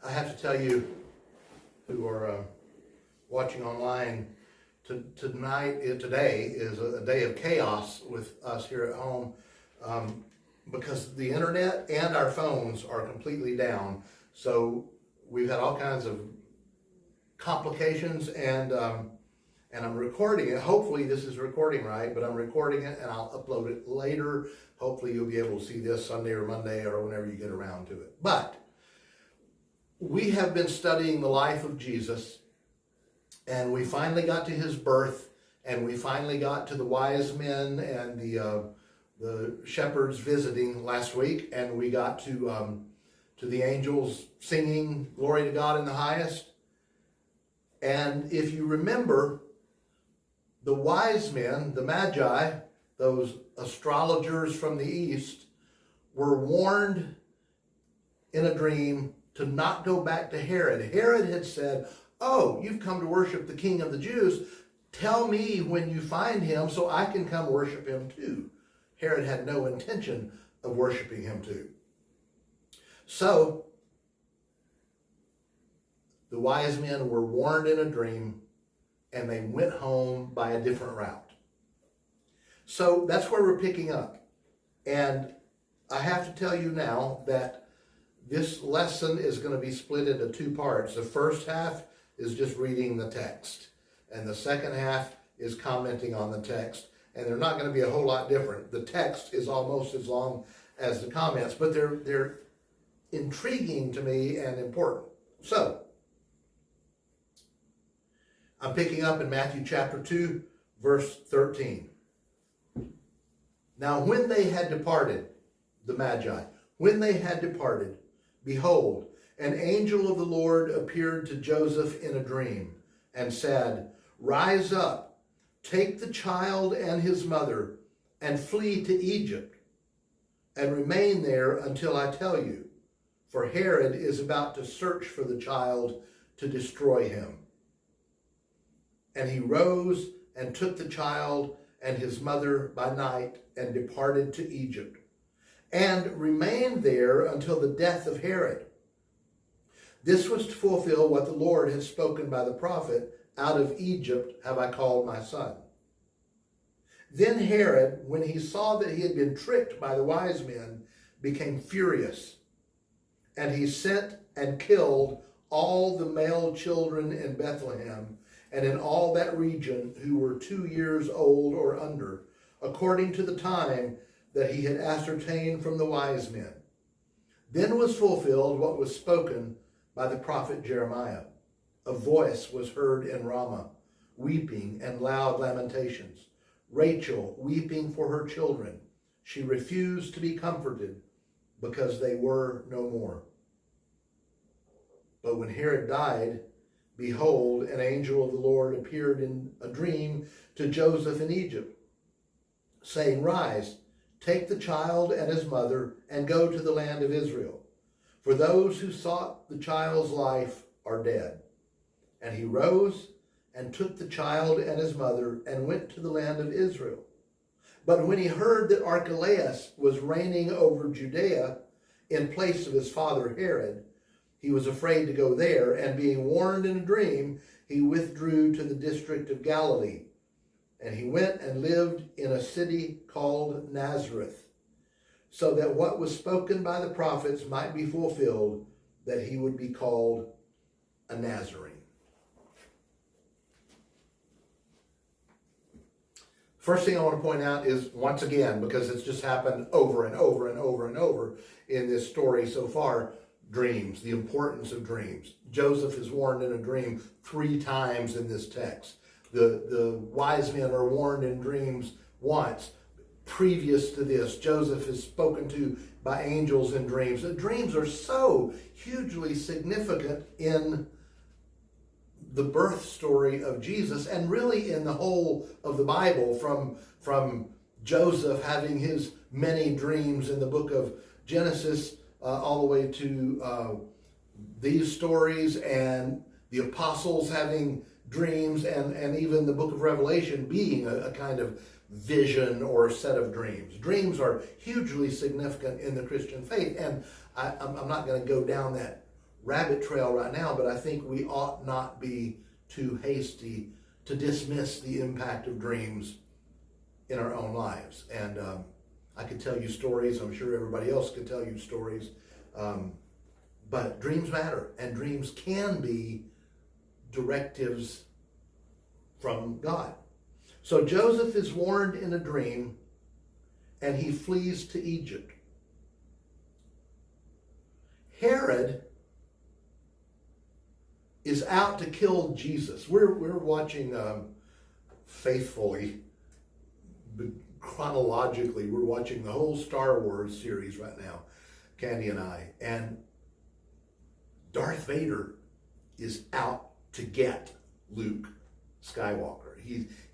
I have to tell you who are watching online, today is a day of chaos with us here at home because the internet and our phones are completely down. So we've had all kinds of complications, and I'm recording it. Hopefully this is recording right, but I'm recording it and I'll upload it later. Hopefully you'll be able to see this Sunday or Monday or whenever you get around to it. But we have been studying the life of Jesus, and we finally got to his birth, and we finally got to the wise men and the shepherds visiting last week, and we got to the angels singing glory to God in the highest. And if you remember, the wise men, the magi, those astrologers from the east, were warned in a dream to not go back to Herod. Herod had said, "Oh, you've come to worship the King of the Jews. Tell me when you find him so I can come worship him too." Herod had no intention of worshiping him too. So the wise men were warned in a dream, and they went home by a different route. So that's where we're picking up. And I have to tell you now that this lesson is going to be split into two parts. The first half is just reading the text, and the second half is commenting on the text. And they're not going to be a whole lot different. The text is almost as long as the comments, but they're intriguing to me and important. So I'm picking up in Matthew chapter 2, verse 13. Now when they had departed, the Magi, when they had departed, behold, an angel of the Lord appeared to Joseph in a dream and said, "Rise up, take the child and his mother, and flee to Egypt, and remain there until I tell you, for Herod is about to search for the child to destroy him." And he rose and took the child and his mother by night and departed to Egypt, and remained there until the death of Herod. This was to fulfill what the Lord had spoken by the prophet, "Out of Egypt have I called my son." Then Herod, when he saw that he had been tricked by the wise men, became furious, and he sent and killed all the male children in Bethlehem and in all that region who were 2 years old or under, according to the time that he had ascertained from the wise men. Then was fulfilled what was spoken by the prophet Jeremiah. A voice was heard in Ramah, weeping and loud lamentations, Rachel weeping for her children. She refused to be comforted because they were no more. But when Herod died, behold, an angel of the Lord appeared in a dream to Joseph in Egypt, saying, "Rise, take the child and his mother, and go to the land of Israel. For those who sought the child's life are dead." And he rose and took the child and his mother and went to the land of Israel. But when he heard that Archelaus was reigning over Judea in place of his father Herod, he was afraid to go there, and being warned in a dream, he withdrew to the district of Galilee. And he went and lived in a city called Nazareth, so that what was spoken by the prophets might be fulfilled, that he would be called a Nazarene. First thing I want to point out is, once again, because it's just happened over and over and over and over in this story so far, dreams, the importance of dreams. Joseph is warned in a dream 3 times in this text. The wise men are warned in dreams once. Previous to this, Joseph is spoken to by angels in dreams. The dreams are so hugely significant in the birth story of Jesus, and really in the whole of the Bible, from Joseph having his many dreams in the book of Genesis all the way to these stories, and the apostles having dreams, and even the book of Revelation being a kind of vision or a set of dreams. Dreams are hugely significant in the Christian faith, and I'm not going to go down that rabbit trail right now, but I think we ought not be too hasty to dismiss the impact of dreams in our own lives. And I could tell you stories. I'm sure everybody else could tell you stories. But dreams matter, and dreams can be directives from God. So Joseph is warned in a dream, and he flees to Egypt. Herod is out to kill Jesus. We're watching faithfully, chronologically, we're watching the whole Star Wars series right now, Candy and I. And Darth Vader is out to get Luke Skywalker.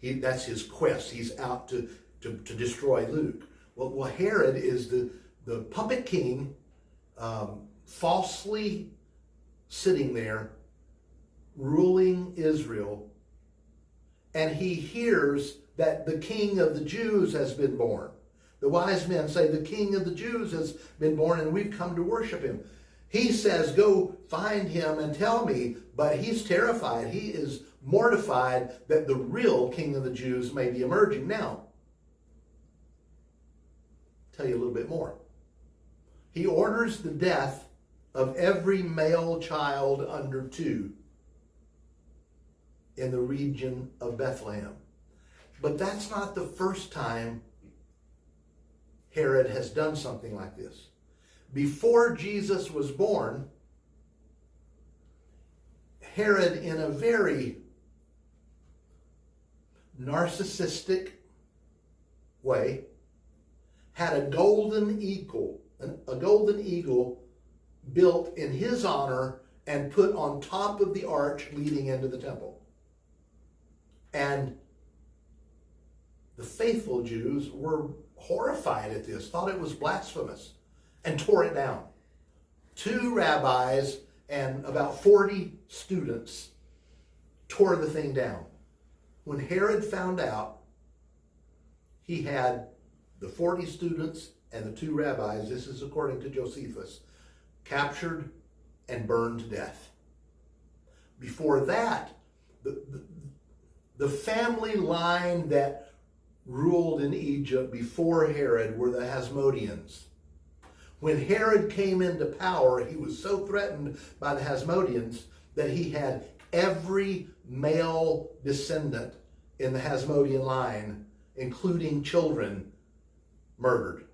That's his quest. He's out to destroy Luke. Well, Herod is the puppet king, falsely sitting there, ruling Israel, and he hears that the king of the Jews has been born. The wise men say the king of the Jews has been born and we've come to worship him. He says, go find him and tell me, but he's terrified. He is mortified that the real king of the Jews may be emerging. Now, tell you a little bit more. He orders the death of every male child under 2 in the region of Bethlehem. But that's not the first time Herod has done something like this. Before Jesus was born, Herod, in a very narcissistic way, had a golden eagle built in his honor and put on top of the arch leading into the temple. And the faithful Jews were horrified at this, thought it was blasphemous, and tore it down. 2 rabbis and about 40 students tore the thing down. When Herod found out, he had the 40 students and the 2 rabbis, this is according to Josephus, captured and burned to death. Before that, the family line that ruled in Egypt before Herod were the Hasmoneans. When Herod came into power, he was so threatened by the Hasmoneans that he had every male descendant in the Hasmonean line, including children, murdered.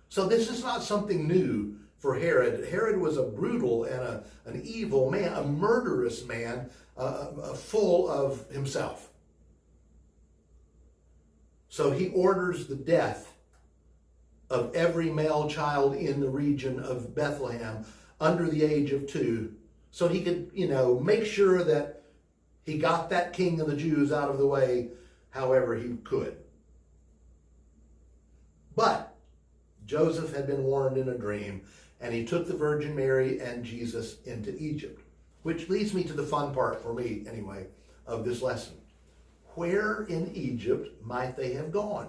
So this is not something new for Herod. Herod was a brutal and an evil man, a murderous man, full of himself. So he orders the death of every male child in the region of Bethlehem under the age of 2, so he could, make sure that he got that king of the Jews out of the way however he could. But Joseph had been warned in a dream, and he took the Virgin Mary and Jesus into Egypt, which leads me to the fun part for me, anyway, of this lesson. Where in Egypt might they have gone?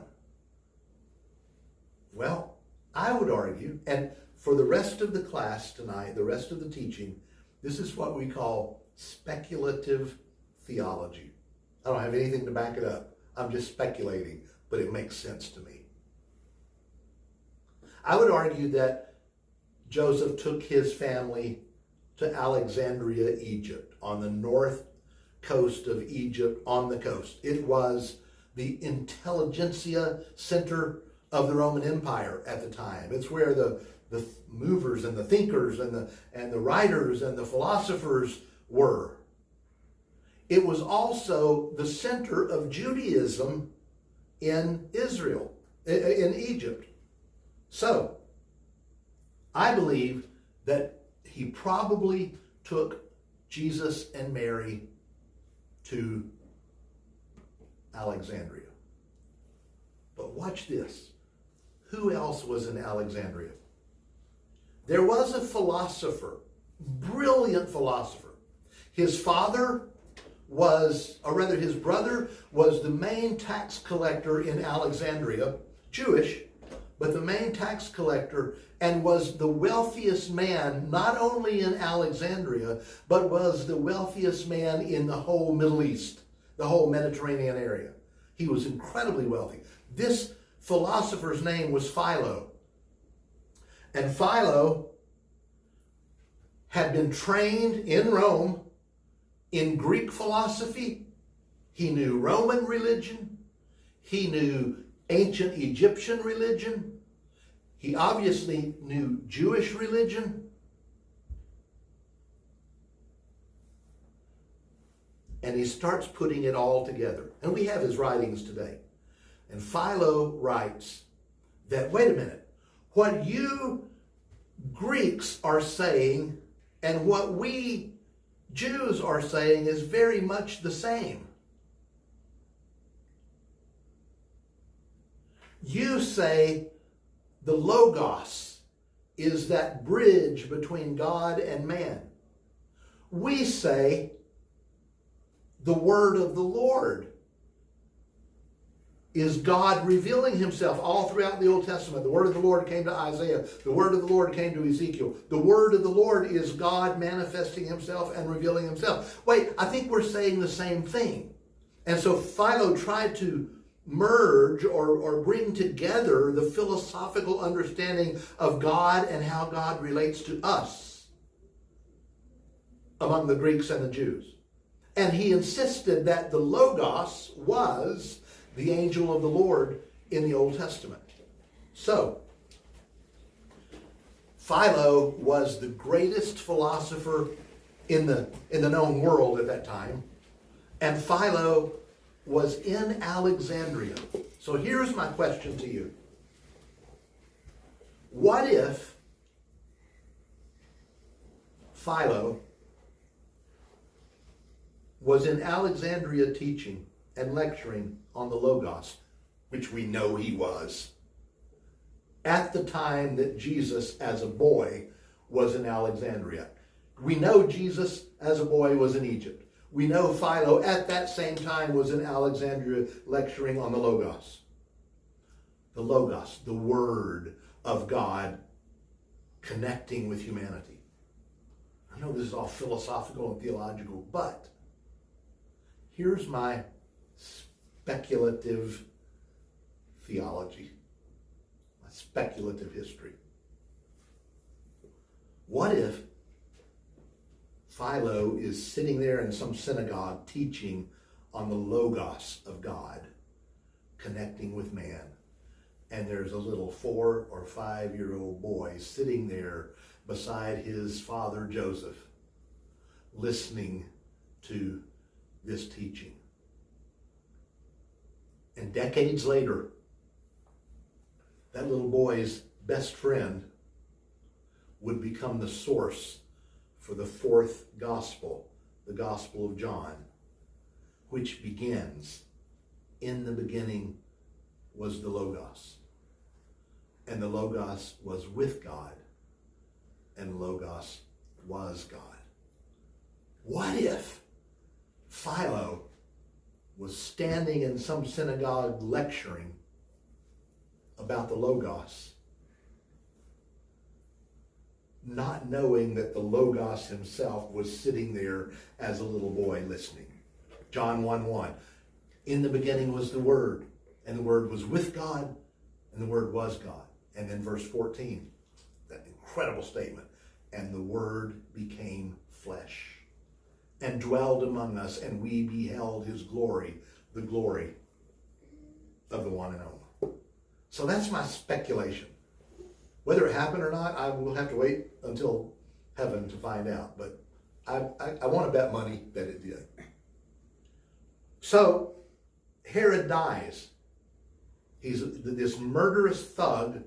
Well, I would argue, and for the rest of the class tonight, the rest of the teaching, this is what we call speculative theology. I don't have anything to back it up. I'm just speculating, but it makes sense to me. I would argue that Joseph took his family to Alexandria, Egypt, on the north coast of Egypt, on the coast. It was the intelligentsia center of the Roman Empire at the time. It's where the movers and the thinkers and the writers and the philosophers were. It was also the center of Judaism in Israel, in Egypt. So, I believe that he probably took Jesus and Mary to Alexandria. But watch this. Who else was in Alexandria? There was a philosopher, brilliant philosopher. His father was, or rather his brother, was the main tax collector in Alexandria, Jewish, but the main tax collector, and was the wealthiest man, not only in Alexandria, but was the wealthiest man in the whole Middle East, the whole Mediterranean area. He was incredibly wealthy. This philosopher's name was Philo. And Philo had been trained in Rome in Greek philosophy. He knew Roman religion. He knew ancient Egyptian religion. He obviously knew Jewish religion. And he starts putting it all together. And we have his writings today. And Philo writes that, wait a minute, what you Greeks are saying and what we Jews are saying is very much the same. You say the Logos is that bridge between God and man. We say the word of the Lord is God revealing himself all throughout the Old Testament. The word of the Lord came to Isaiah. The word of the Lord came to Ezekiel. The word of the Lord is God manifesting himself and revealing himself. Wait, I think we're saying the same thing. And so Philo tried to merge or bring together the philosophical understanding of God and how God relates to us among the Greeks and the Jews. And he insisted that the Logos was the angel of the Lord in the Old Testament. So, Philo was the greatest philosopher in the known world at that time. And Philo was in Alexandria. So here's my question to you. What if Philo was in Alexandria teaching and lecturing on the Logos, which we know he was, at the time that Jesus as a boy was in Alexandria? We know Jesus as a boy was in Egypt. We know Philo at that same time was in Alexandria lecturing on the Logos. The Logos, the Word of God connecting with humanity. I know this is all philosophical and theological, but here's my speculative theology, my speculative history. What if Philo is sitting there in some synagogue teaching on the Logos of God, connecting with man, and there's a little 4 or 5-year-old boy sitting there beside his father Joseph, listening to this teaching. And decades later, that little boy's best friend would become the source for the 4th gospel, the Gospel of John, which begins, in the beginning was the Logos, and the Logos was with God, and the Logos was God. What if Philo was standing in some synagogue lecturing about the Logos, not knowing that the Logos himself was sitting there as a little boy listening? John 1:1. In the beginning was the Word, and the Word was with God, and the Word was God. And then verse 14, that incredible statement, and the Word became flesh and dwelled among us, and we beheld his glory, the glory of the one and only. So that's my speculation. Whether it happened or not, I will have to wait until heaven to find out. But I want to bet money that it did. So Herod dies. This murderous thug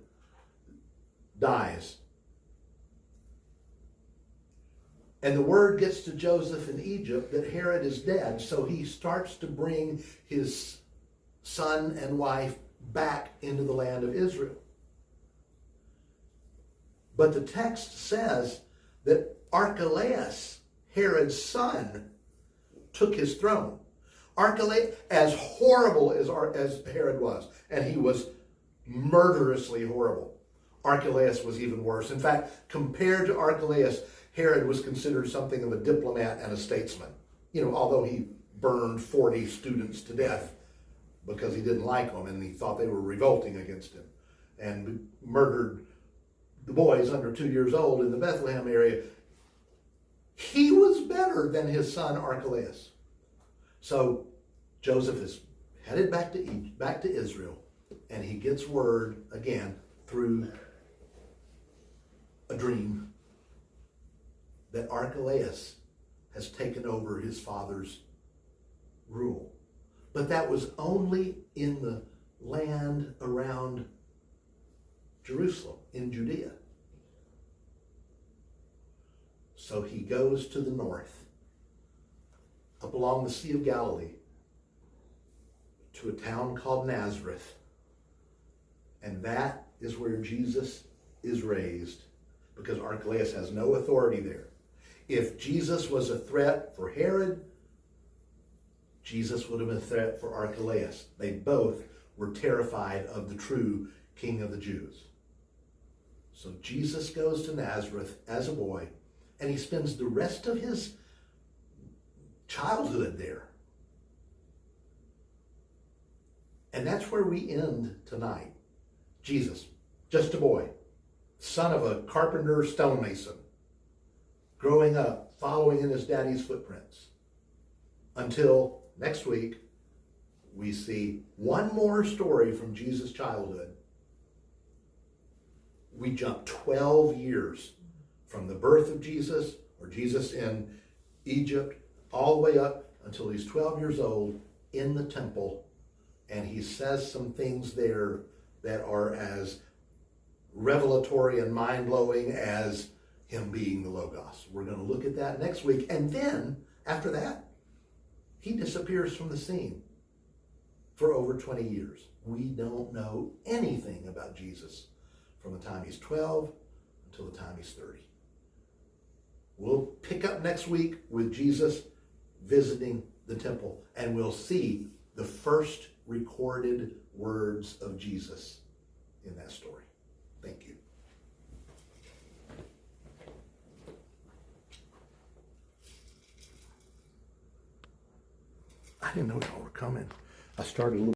dies. And the word gets to Joseph in Egypt that Herod is dead. So he starts to bring his son and wife back into the land of Israel. But the text says that Archelaus, Herod's son, took his throne. Archelaus, as horrible as Herod was, and he was murderously horrible. Archelaus was even worse. In fact, compared to Archelaus, Herod was considered something of a diplomat and a statesman. Although he burned 40 students to death because he didn't like them and he thought they were revolting against him, and murdered the boys under 2 years old in the Bethlehem area. He was better than his son Archelaus. So Joseph is headed back to Israel, and he gets word again through a dream that Archelaus has taken over his father's rule. But that was only in the land around Jerusalem, in Judea. So he goes to the north, up along the Sea of Galilee, to a town called Nazareth. And that is where Jesus is raised, because Archelaus has no authority there. If Jesus was a threat for Herod, Jesus would have been a threat for Archelaus. They both were terrified of the true King of the Jews. So Jesus goes to Nazareth as a boy, and he spends the rest of his childhood there. And that's where we end tonight. Jesus, just a boy, son of a carpenter stonemason, growing up, following in his daddy's footprints. Until next week, we see one more story from Jesus' childhood. We jump 12 years from the birth of Jesus, or Jesus in Egypt, all the way up until he's 12 years old in the temple. And he says some things there that are as revelatory and mind-blowing as him being the Logos. We're going to look at that next week. And then, after that, he disappears from the scene for over 20 years. We don't know anything about Jesus from the time he's 12 until the time he's 30. We'll pick up next week with Jesus visiting the temple, and we'll see the first recorded words of Jesus in that story. Thank you. I didn't know y'all were coming. I started a little